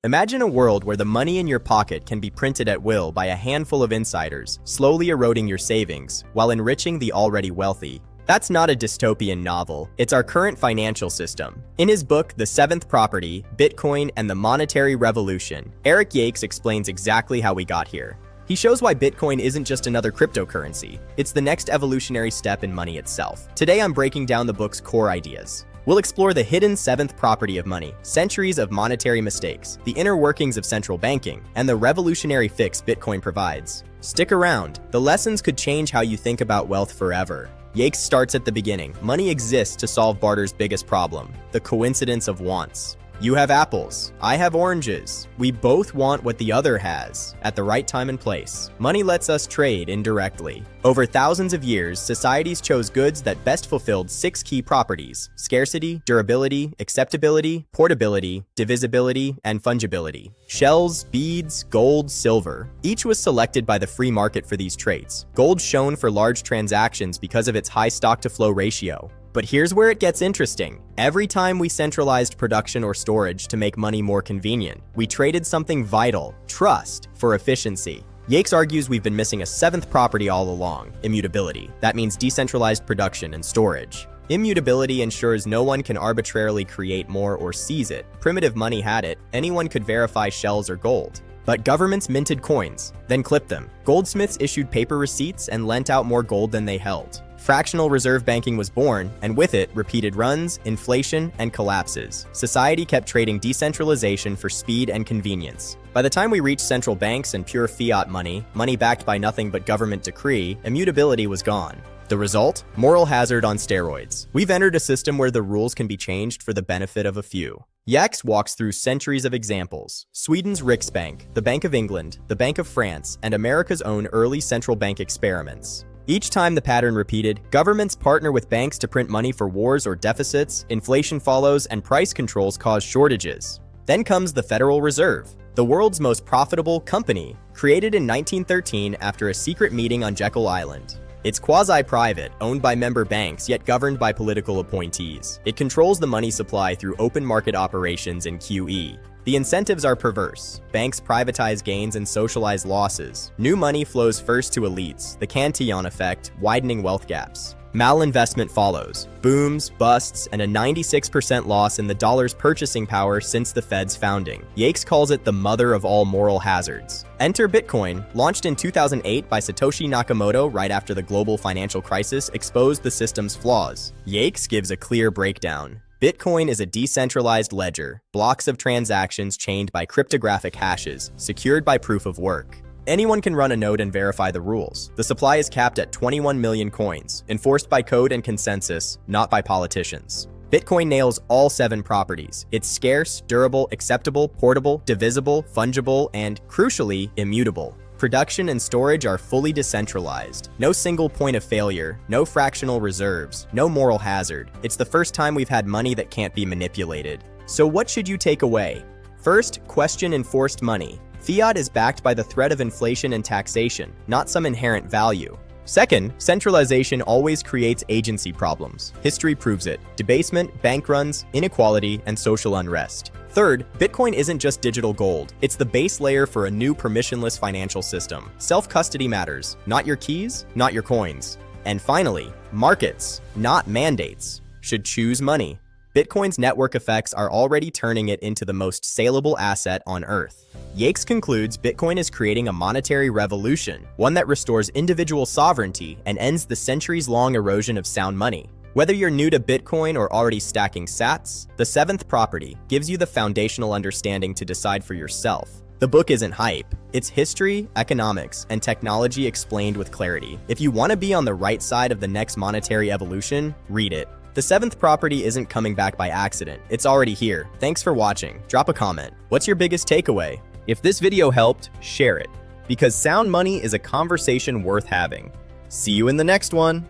Imagine a world where the money in your pocket can be printed at will by a handful of insiders, slowly eroding your savings while enriching the already wealthy. That's not a dystopian novel, it's our current financial system. In his book, The Seventh Property, Bitcoin and the Monetary Revolution, Erik Yakes explains exactly how we got here. He shows why Bitcoin isn't just another cryptocurrency, it's the next evolutionary step in money itself. Today I'm breaking down the book's core ideas. We'll explore the hidden seventh property of money, centuries of monetary mistakes, the inner workings of central banking, and the revolutionary fix Bitcoin provides. Stick around, the lessons could change how you think about wealth forever. Yakes starts at the beginning. Money exists to solve barter's biggest problem, the coincidence of wants. You have apples, I have oranges. We both want what the other has, at the right time and place. Money lets us trade indirectly. Over thousands of years, societies chose goods that best fulfilled 6 key properties: scarcity, durability, acceptability, portability, divisibility, and fungibility. Shells, beads, gold, silver. Each was selected by the free market for these traits. Gold shone for large transactions because of its high stock-to-flow ratio. But here's where it gets interesting. Every time we centralized production or storage to make money more convenient, we traded something vital, trust, for efficiency. Yakes argues we've been missing a seventh property all along: immutability. That means decentralized production and storage. Immutability ensures no one can arbitrarily create more or seize it. Primitive money had it. Anyone could verify shells or gold. But governments minted coins, then clipped them. Goldsmiths issued paper receipts and lent out more gold than they held. Fractional reserve banking was born, and with it, repeated runs, inflation, and collapses. Society kept trading decentralization for speed and convenience. By the time we reached central banks and pure fiat money, money backed by nothing but government decree, immutability was gone. The result? Moral hazard on steroids. We've entered a system where the rules can be changed for the benefit of a few. Yakes walks through centuries of examples: Sweden's Riksbank, the Bank of England, the Bank of France, and America's own early central bank experiments. Each time the pattern repeated, governments partner with banks to print money for wars or deficits, inflation follows, and price controls cause shortages. Then comes the Federal Reserve, the world's most profitable company, created in 1913 after a secret meeting on Jekyll Island. It's quasi-private, owned by member banks, yet governed by political appointees. It controls the money supply through open market operations and QE. The incentives are perverse. Banks privatize gains and socialize losses. New money flows first to elites, the Cantillon effect, widening wealth gaps. Malinvestment follows. Booms, busts, and a 96% loss in the dollar's purchasing power since the Fed's founding. Yakes calls it the mother of all moral hazards. Enter Bitcoin, launched in 2008 by Satoshi Nakamoto right after the global financial crisis exposed the system's flaws. Yakes gives a clear breakdown. Bitcoin is a decentralized ledger, blocks of transactions chained by cryptographic hashes, secured by proof of work. Anyone can run a node and verify the rules. The supply is capped at 21 million coins, enforced by code and consensus, not by politicians. Bitcoin nails all 7 properties. It's scarce, durable, acceptable, portable, divisible, fungible, and, crucially, immutable. Production and storage are fully decentralized. No single point of failure, no fractional reserves, no moral hazard. It's the first time we've had money that can't be manipulated. So what should you take away? First, question enforced money. Fiat is backed by the threat of inflation and taxation, not some inherent value. Second, centralization always creates agency problems. History proves it: debasement, bank runs, inequality, and social unrest. Third, Bitcoin isn't just digital gold. It's the base layer for a new permissionless financial system. Self-custody matters, not your keys, not your coins. And finally, markets, not mandates, should choose money. Bitcoin's network effects are already turning it into the most saleable asset on Earth. Yakes concludes Bitcoin is creating a monetary revolution, one that restores individual sovereignty and ends the centuries-long erosion of sound money. Whether you're new to Bitcoin or already stacking sats, the seventh property gives you the foundational understanding to decide for yourself. The book isn't hype. It's history, economics, and technology explained with clarity. If you want to be on the right side of the next monetary evolution, read it. The seventh property isn't coming back by accident. It's already here. Thanks for watching. Drop a comment. What's your biggest takeaway? If this video helped, share it, because sound money is a conversation worth having. See you in the next one.